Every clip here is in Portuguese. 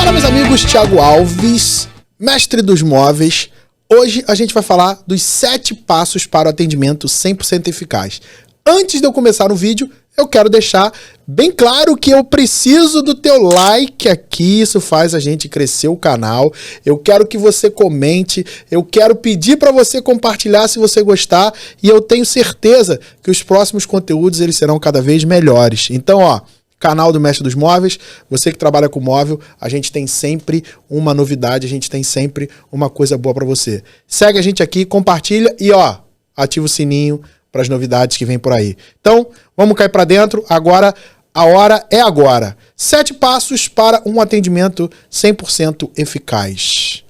Fala, meus amigos, Thiago Alves, mestre dos móveis. Hoje a gente vai falar dos 7 passos para o atendimento 100% eficaz. Antes de eu começar o vídeo, eu quero deixar bem claro que eu preciso do teu like aqui, isso faz a gente crescer o canal. Eu quero que você comente, eu quero pedir para você compartilhar se você gostar e eu tenho certeza que os próximos conteúdos eles serão cada vez melhores. Então, ó, canal do Mestre dos Móveis, você que trabalha com móvel, a gente tem sempre uma novidade, a gente tem sempre uma coisa boa para você. Segue a gente aqui, compartilha e ó, ativa o sininho para as novidades que vem por aí. Então, vamos cair para dentro. Agora, a hora é agora. 7 passos para um atendimento 100% eficaz.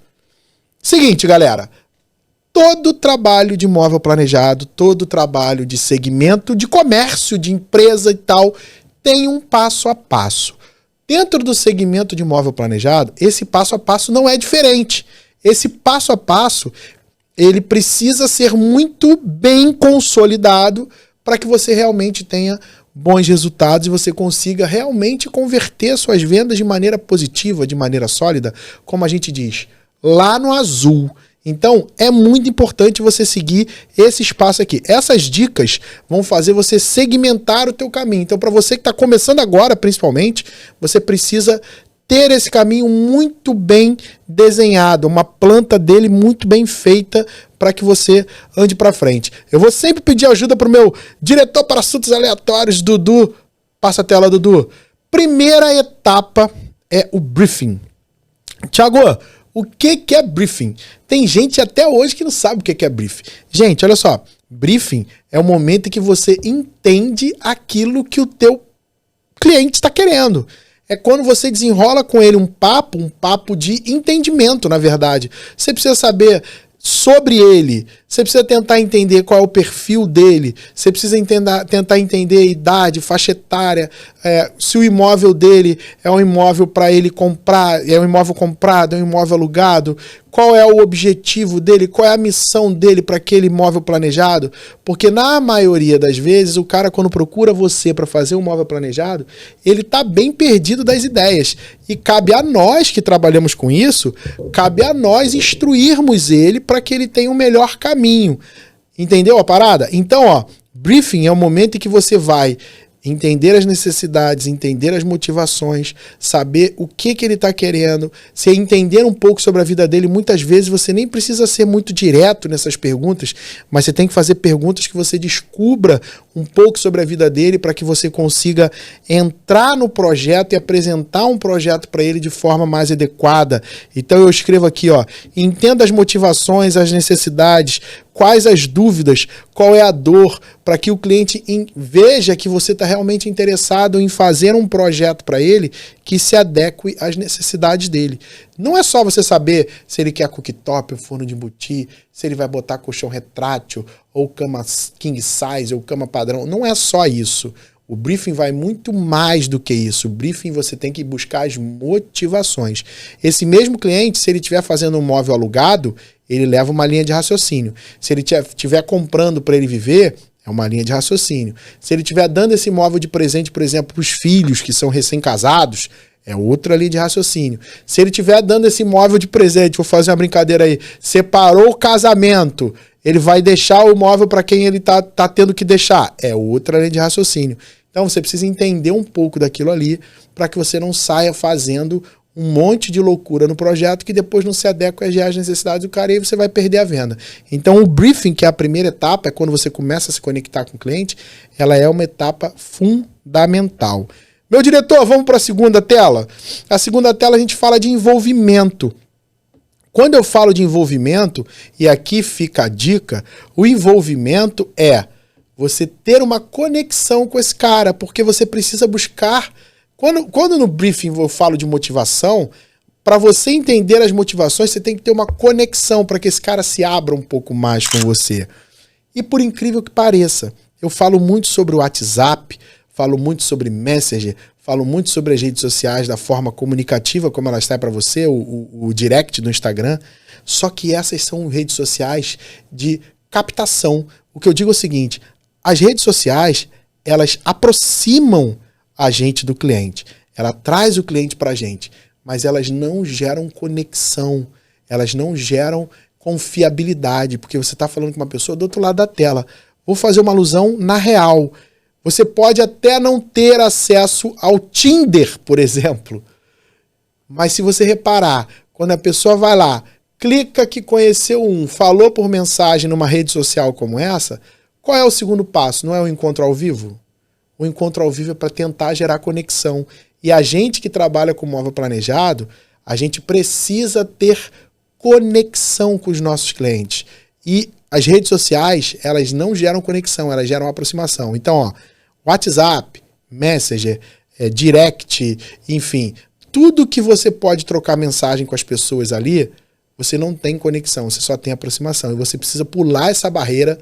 Seguinte, galera. Todo trabalho de móvel planejado, todo trabalho de segmento, de comércio, de empresa e tal, tem um passo a passo. Dentro do segmento de móvel planejado, esse passo a passo não é diferente. Esse passo a passo ele precisa ser muito bem consolidado para que você realmente tenha bons resultados e você consiga realmente converter suas vendas de maneira positiva, de maneira sólida, como a gente diz, lá no azul. Então, é muito importante você seguir esse espaço aqui. Essas dicas vão fazer você segmentar o teu caminho. Então, para você que está começando agora, principalmente, você precisa ter esse caminho muito bem desenhado, uma planta dele muito bem feita para que você ande para frente. Eu vou sempre pedir ajuda para o meu diretor para assuntos aleatórios, Dudu. Passa a tela, Dudu. Primeira etapa é o briefing. Thiago, o que é briefing? Tem gente até hoje que não sabe o que é briefing. Gente, olha só. Briefing é o momento em que você entende aquilo que o teu cliente está querendo. É quando você desenrola com ele um papo de entendimento, na verdade. Você precisa saber sobre ele, você precisa tentar entender qual é o perfil dele, você precisa tentar entender a idade, faixa etária, se o imóvel dele é um imóvel para ele comprar, é um imóvel comprado, é um imóvel alugado, qual é o objetivo dele, qual é a missão dele para aquele imóvel planejado, porque na maioria das vezes o cara quando procura você para fazer um imóvel planejado, ele está bem perdido das ideias e cabe a nós que trabalhamos com isso, cabe a nós instruirmos ele para que ele tenha um melhor caminho. Entendeu a parada? Então, ó, briefing é o momento em que você vai entender as necessidades, entender as motivações, saber o que ele está querendo, você entender um pouco sobre a vida dele. Muitas vezes você nem precisa ser muito direto nessas perguntas, mas você tem que fazer perguntas que você descubra um pouco sobre a vida dele para que você consiga entrar no projeto e apresentar um projeto para ele de forma mais adequada. Então eu escrevo aqui, ó, entenda as motivações, as necessidades, quais as dúvidas, qual é a dor, para que o cliente veja que você está realmente interessado em fazer um projeto para ele que se adeque às necessidades dele. Não é só você saber se ele quer cooktop ou forno de embutir, se ele vai botar colchão retrátil, ou cama king size, ou cama padrão. Não é só isso. O briefing vai muito mais do que isso. O briefing você tem que buscar as motivações. Esse mesmo cliente, se ele estiver fazendo um móvel alugado, ele leva uma linha de raciocínio. Se ele estiver comprando para ele viver, é uma linha de raciocínio. Se ele estiver dando esse imóvel de presente, por exemplo, para os filhos que são recém-casados, é outra linha de raciocínio. Se ele estiver dando esse imóvel de presente, vou fazer uma brincadeira aí, separou o casamento, ele vai deixar o imóvel para quem ele tá tendo que deixar. É outra linha de raciocínio. Então você precisa entender um pouco daquilo ali para que você não saia fazendo um monte de loucura no projeto que depois não se adequa às reais necessidades do cara e aí você vai perder a venda. Então o briefing, que é a primeira etapa, é quando você começa a se conectar com o cliente, ela é uma etapa fundamental. Meu diretor, vamos para a segunda tela? A segunda tela a gente fala de envolvimento. Quando eu falo de envolvimento, e aqui fica a dica, o envolvimento é você ter uma conexão com esse cara, porque você precisa buscar. Quando no briefing eu falo de motivação, para você entender as motivações, você tem que ter uma conexão para que esse cara se abra um pouco mais com você. E por incrível que pareça, eu falo muito sobre o WhatsApp, falo muito sobre Messenger, falo muito sobre as redes sociais, da forma comunicativa como elas estão para você, o direct do Instagram, só que essas são redes sociais de captação. O que eu digo é o seguinte, as redes sociais, elas aproximam a gente do cliente, ela traz o cliente para a gente, mas elas não geram conexão, elas não geram confiabilidade, porque você está falando com uma pessoa do outro lado da tela. Vou fazer uma alusão na real. Você pode até não ter acesso ao Tinder, por exemplo, mas se você reparar, quando a pessoa vai lá, clica que conheceu falou por mensagem numa rede social como essa, qual é o segundo passo? Não é o encontro ao vivo? O encontro ao vivo é para tentar gerar conexão. E a gente que trabalha com móvel planejado, a gente precisa ter conexão com os nossos clientes. E as redes sociais, elas não geram conexão, elas geram aproximação. Então, ó, WhatsApp, Messenger, Direct, enfim, tudo que você pode trocar mensagem com as pessoas ali, você não tem conexão, você só tem aproximação. E você precisa pular essa barreira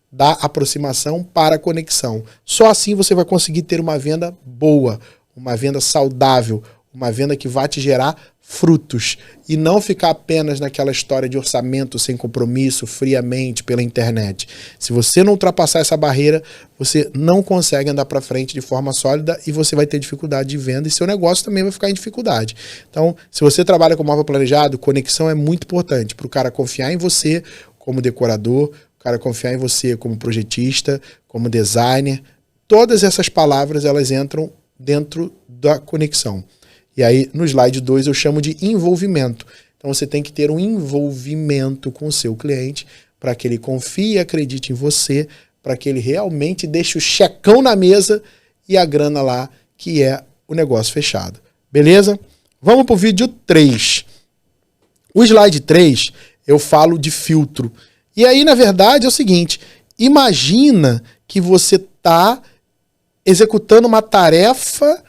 da aproximação para a conexão. Só assim você vai conseguir ter uma venda boa, uma venda saudável, uma venda que vai te gerar frutos e não ficar apenas naquela história de orçamento sem compromisso, friamente, pela internet. Se você não ultrapassar essa barreira, você não consegue andar para frente de forma sólida e você vai ter dificuldade de venda e seu negócio também vai ficar em dificuldade. Então, se você trabalha com móvel planejado, conexão é muito importante para o cara confiar em você como decorador, o cara confiar em você como projetista, como designer. Todas essas palavras, elas entram dentro da conexão. E aí, no slide 2, eu chamo de envolvimento. Então, você tem que ter um envolvimento com o seu cliente para que ele confie e acredite em você, para que ele realmente deixe o checão na mesa e a grana lá, que é o negócio fechado. Beleza? Vamos para o vídeo 3. O slide 3, eu falo de filtro. E aí, na verdade, é o seguinte, imagina que você está executando uma tarefa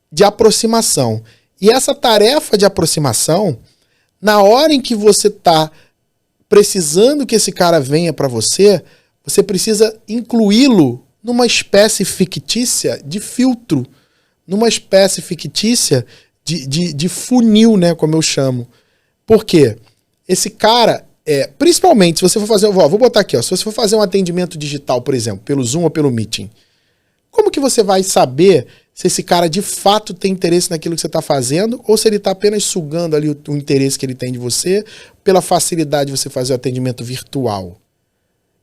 de aproximação. E essa tarefa de aproximação, na hora em que você está precisando que esse cara venha para você, você precisa incluí-lo numa espécie fictícia de filtro, numa espécie fictícia de funil, né, como eu chamo. Por quê? Esse cara, principalmente, se você for fazer, vou botar aqui, ó, se você for fazer um atendimento digital, por exemplo, pelo Zoom ou pelo Meeting, como que você vai saber se esse cara de fato tem interesse naquilo que você está fazendo ou se ele está apenas sugando ali o interesse que ele tem de você pela facilidade de você fazer o atendimento virtual?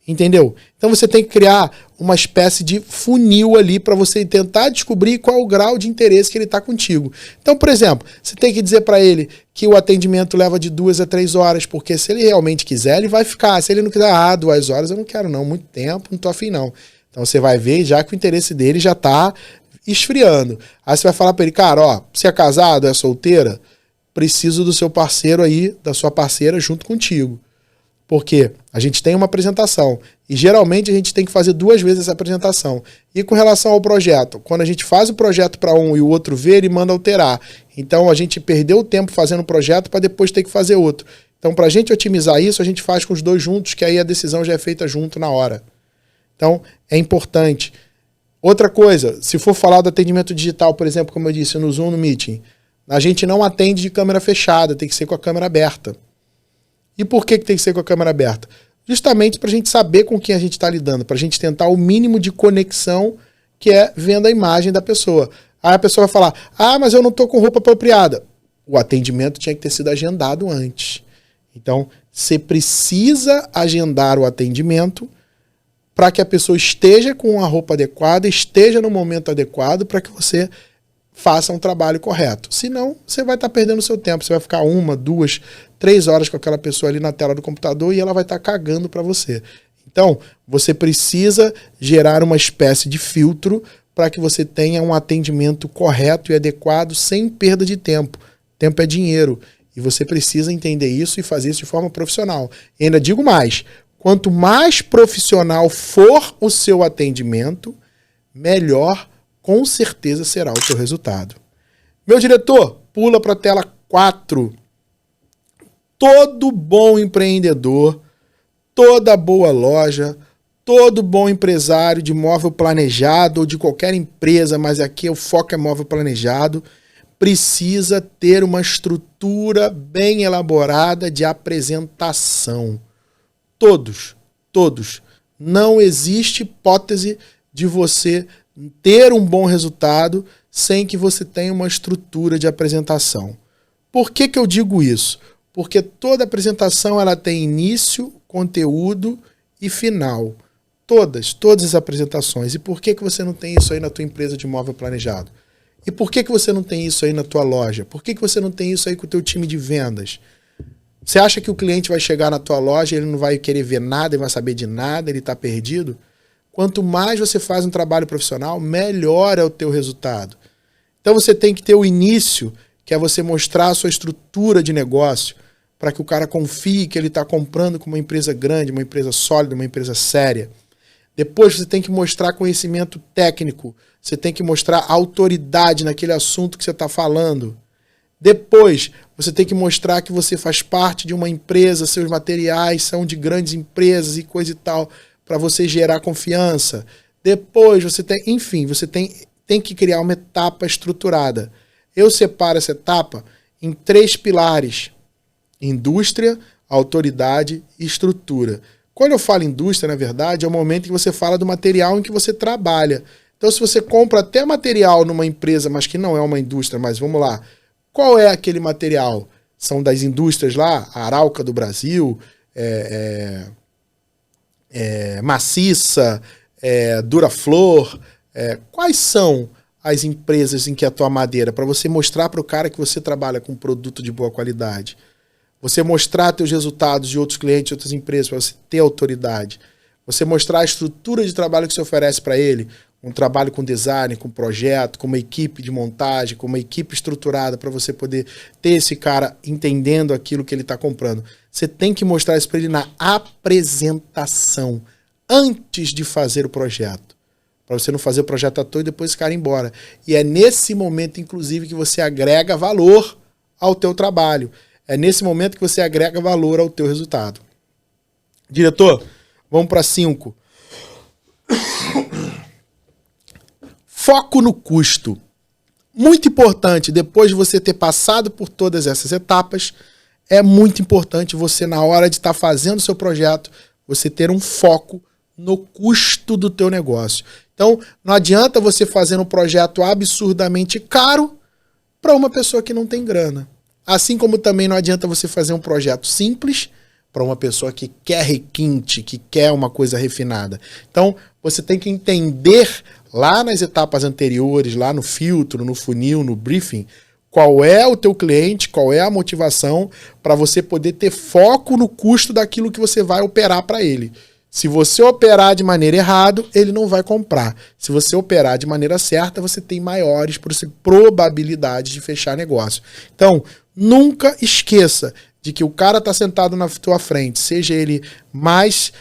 Entendeu? Então você tem que criar uma espécie de funil ali para você tentar descobrir qual é o grau de interesse que ele está contigo. Então, por exemplo, você tem que dizer para ele que o atendimento leva de 2 a 3 horas, porque se ele realmente quiser, ele vai ficar. Se ele não quiser, 2 horas eu não quero não, muito tempo, não tô afim não. Então você vai ver já que o interesse dele já está esfriando. Aí você vai falar para ele, cara, ó, você é casado, é solteira? Preciso do seu parceiro aí, da sua parceira junto contigo. Porque a gente tem uma apresentação e geralmente a gente tem que fazer 2 vezes essa apresentação. E com relação ao projeto, quando a gente faz o projeto para um e o outro vê, ele manda alterar. Então a gente perdeu o tempo fazendo o projeto para depois ter que fazer outro. Então para a gente otimizar isso, a gente faz com os 2 juntos, que aí a decisão já é feita junto na hora. Então é importante. Outra coisa, se for falar do atendimento digital, por exemplo, como eu disse, no Zoom, no Meeting, a gente não atende de câmera fechada, tem que ser com a câmera aberta. E por que tem que ser com a câmera aberta? Justamente para a gente saber com quem a gente está lidando, para a gente tentar o mínimo de conexão, que é vendo a imagem da pessoa. Aí a pessoa vai falar, mas eu não estou com roupa apropriada. O atendimento tinha que ter sido agendado antes. Então, você precisa agendar o atendimento para que a pessoa esteja com a roupa adequada, esteja no momento adequado para que você faça um trabalho correto. Senão, você vai estar perdendo o seu tempo. Você vai ficar 1, 2, 3 horas com aquela pessoa ali na tela do computador e ela vai estar cagando para você. Então, você precisa gerar uma espécie de filtro para que você tenha um atendimento correto e adequado sem perda de tempo. Tempo é dinheiro. E você precisa entender isso e fazer isso de forma profissional. E ainda digo mais, quanto mais profissional for o seu atendimento, melhor com certeza será o seu resultado. Meu diretor, pula para a tela 4. Todo bom empreendedor, toda boa loja, todo bom empresário de móvel planejado ou de qualquer empresa, mas aqui o foco é móvel planejado, precisa ter uma estrutura bem elaborada de apresentação. Todos. Não existe hipótese de você ter um bom resultado sem que você tenha uma estrutura de apresentação. Por que eu digo isso? Porque toda apresentação ela tem início, conteúdo e final. Todas as apresentações. E por que você não tem isso aí na tua empresa de imóvel planejado? E por que você não tem isso aí na tua loja? Por que você não tem isso aí com o teu time de vendas? Você acha que o cliente vai chegar na tua loja e ele não vai querer ver nada, ele vai saber de nada, ele está perdido? Quanto mais você faz um trabalho profissional, melhor é o teu resultado. Então você tem que ter o início, que é você mostrar a sua estrutura de negócio, para que o cara confie que ele está comprando com uma empresa grande, uma empresa sólida, uma empresa séria. Depois você tem que mostrar conhecimento técnico, você tem que mostrar autoridade naquele assunto que você está falando. Depois você tem que mostrar que você faz parte de uma empresa, seus materiais são de grandes empresas e coisa e tal, para você gerar confiança. Depois você tem, enfim, você tem que criar uma etapa estruturada. Eu separo essa etapa em 3 pilares: indústria, autoridade e estrutura. Quando eu falo indústria, na verdade, é o momento em que você fala do material em que você trabalha. Então, se você compra até material numa empresa, mas que não é uma indústria, mas vamos lá, qual é aquele material? São das indústrias lá, a Arauca do Brasil, Maciça, Duraflor. Quais são as empresas em que atua a madeira? Para você mostrar para o cara que você trabalha com produto de boa qualidade. Você mostrar teus resultados de outros clientes, de outras empresas, para você ter autoridade. Você mostrar a estrutura de trabalho que você oferece para ele. Um trabalho com design, com projeto, com uma equipe de montagem, com uma equipe estruturada para você poder ter esse cara entendendo aquilo que ele está comprando. Você tem que mostrar isso para ele na apresentação, antes de fazer o projeto. Para você não fazer o projeto à toa e depois esse cara ir embora. E é nesse momento, inclusive, que você agrega valor ao teu trabalho. É nesse momento que você agrega valor ao teu resultado. Diretor, vamos para 5. Foco no custo. Muito importante, depois de você ter passado por todas essas etapas, é muito importante você, na hora de estar fazendo o seu projeto, você ter um foco no custo do teu negócio. Então, não adianta você fazer um projeto absurdamente caro para uma pessoa que não tem grana. Assim como também não adianta você fazer um projeto simples para uma pessoa que quer requinte, que quer uma coisa refinada. Então, você tem que entender lá nas etapas anteriores, lá no filtro, no funil, no briefing, qual é o teu cliente, qual é a motivação para você poder ter foco no custo daquilo que você vai operar para ele. Se você operar de maneira errada, ele não vai comprar. Se você operar de maneira certa, você tem maiores probabilidades de fechar negócio. Então, nunca esqueça de que o cara está sentado na tua frente, seja ele mais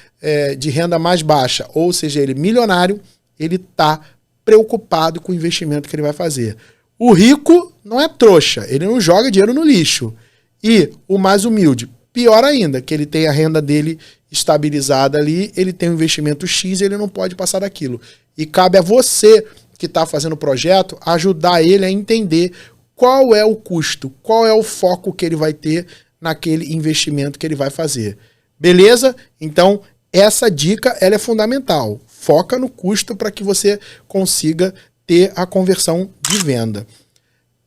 de renda mais baixa ou seja ele milionário, ele está preocupado com o investimento que ele vai fazer. O rico não é trouxa, ele não joga dinheiro no lixo. E o mais humilde, pior ainda, que ele tem a renda dele estabilizada ali, ele tem um investimento X e ele não pode passar daquilo. E cabe a você que está fazendo o projeto ajudar ele a entender qual é o custo, qual é o foco que ele vai ter naquele investimento que ele vai fazer. Beleza? Então, essa dica ela é fundamental. Foca no custo para que você consiga ter a conversão de venda.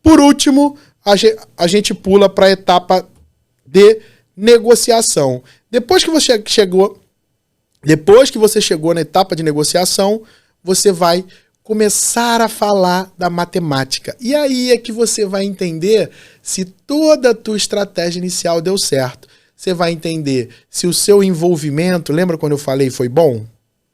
Por último, a gente pula para a etapa de negociação. Depois que você chegou na etapa de negociação, você vai começar a falar da matemática. E aí é que você vai entender se toda a tua estratégia inicial deu certo. Você vai entender se o seu envolvimento, lembra quando eu falei foi bom?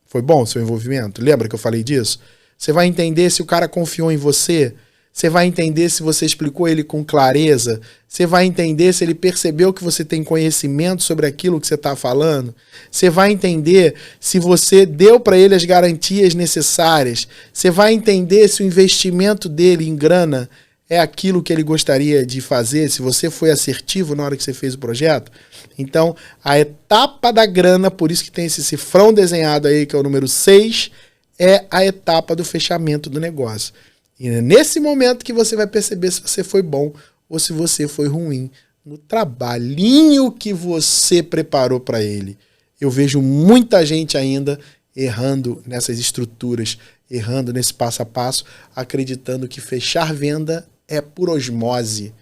Foi bom o seu envolvimento? Lembra que eu falei disso? Você vai entender se o cara confiou em você. Você vai entender se você explicou ele com clareza. Você vai entender se ele percebeu que você tem conhecimento sobre aquilo que você está falando. Você vai entender se você deu para ele as garantias necessárias. Você vai entender se o investimento dele em grana é aquilo que ele gostaria de fazer, se você foi assertivo na hora que você fez o projeto. Então, a etapa da grana, por isso que tem esse cifrão desenhado aí, que é o número 6, é a etapa do fechamento do negócio. E é nesse momento que você vai perceber se você foi bom ou se você foi ruim no trabalhinho que você preparou para ele. Eu vejo muita gente ainda errando nessas estruturas, errando nesse passo a passo, acreditando que fechar venda é por osmose.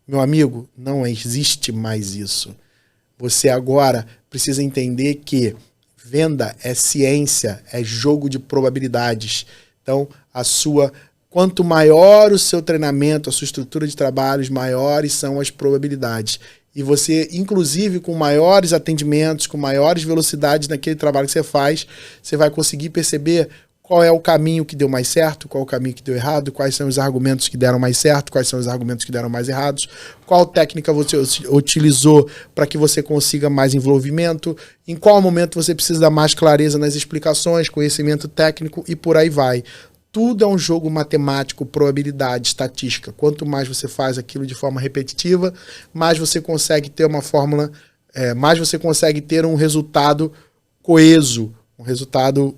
Meu amigo, não existe mais isso. Você agora precisa entender que venda é ciência, é jogo de probabilidades. Então, quanto maior o seu treinamento, a sua estrutura de trabalhos, maiores são as probabilidades. E você, inclusive, com maiores atendimentos, com maiores velocidades naquele trabalho que você faz, você vai conseguir perceber qual é o caminho que deu mais certo, qual é o caminho que deu errado, quais são os argumentos que deram mais certo, quais são os argumentos que deram mais errados, qual técnica você utilizou para que você consiga mais envolvimento, em qual momento você precisa dar mais clareza nas explicações, conhecimento técnico e por aí vai. Tudo é um jogo matemático, probabilidade, estatística. Quanto mais você faz aquilo de forma repetitiva, mais você consegue ter uma fórmula, mais você consegue ter um resultado coeso, um resultado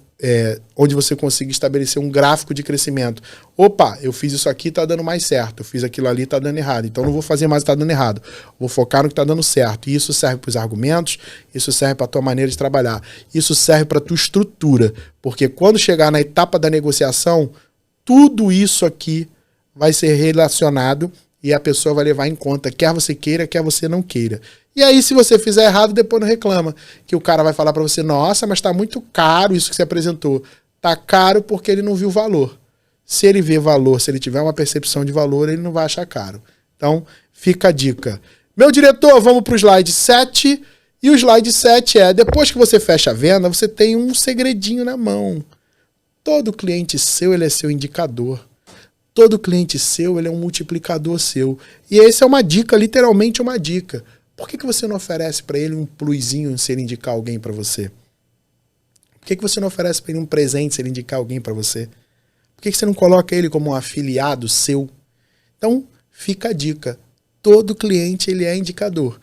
onde você consiga estabelecer um gráfico de crescimento. Opa, eu fiz isso aqui, tá dando mais certo. Eu fiz aquilo ali, tá dando errado. Então não vou fazer mais o que tá dando errado. Vou focar no que tá dando certo. E isso serve para os argumentos, isso serve para a tua maneira de trabalhar. Isso serve para a tua estrutura. Porque quando chegar na etapa da negociação, tudo isso aqui vai ser relacionado e a pessoa vai levar em conta, quer você queira, quer você não queira. E aí, se você fizer errado, depois não reclama. Que o cara vai falar para você, nossa, mas tá muito caro isso que você apresentou. Tá caro porque ele não viu valor. Se ele vê valor, se ele tiver uma percepção de valor, ele não vai achar caro. Então, fica a dica. Meu diretor, vamos pro slide 7. E o slide 7 depois que você fecha a venda, você tem um segredinho na mão. Todo cliente seu, ele é seu indicador. Todo cliente seu, ele é um multiplicador seu. E essa é uma dica, literalmente uma dica. Por que você não oferece para ele um plusinho se ele indicar alguém para você? Por que você não oferece para ele um presente se ele indicar alguém para você? Por que você não coloca ele como um afiliado seu? Então, fica a dica. Todo cliente, ele é indicador.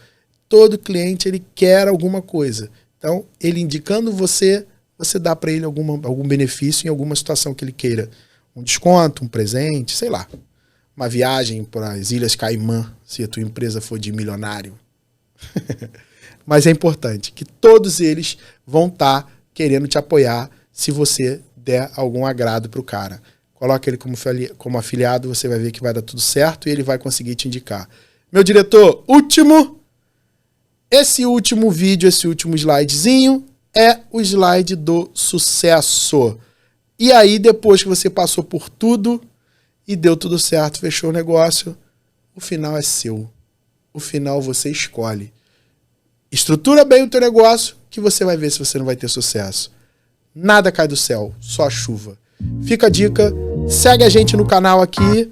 Todo cliente, ele quer alguma coisa. Então, ele indicando você, você dá para ele algum benefício em alguma situação que ele queira. Um desconto, um presente, sei lá. Uma viagem para as Ilhas Caimã, se a tua empresa for de milionário. Mas é importante que todos eles vão estar querendo te apoiar se você der algum agrado para o cara. Coloca ele como afiliado, você vai ver que vai dar tudo certo e ele vai conseguir te indicar. Meu diretor, esse último vídeo, esse último slidezinho é o slide do sucesso. E aí, depois que você passou por tudo e deu tudo certo, fechou o negócio, o final é seu. O final você escolhe. Estrutura bem o teu negócio que você vai ver se você não vai ter sucesso. Nada cai do céu, só a chuva. Fica a dica, segue a gente no canal aqui,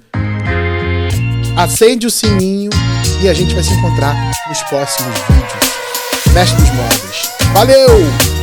acende o sininho e a gente vai se encontrar nos próximos vídeos. Mestre dos Móveis. Valeu!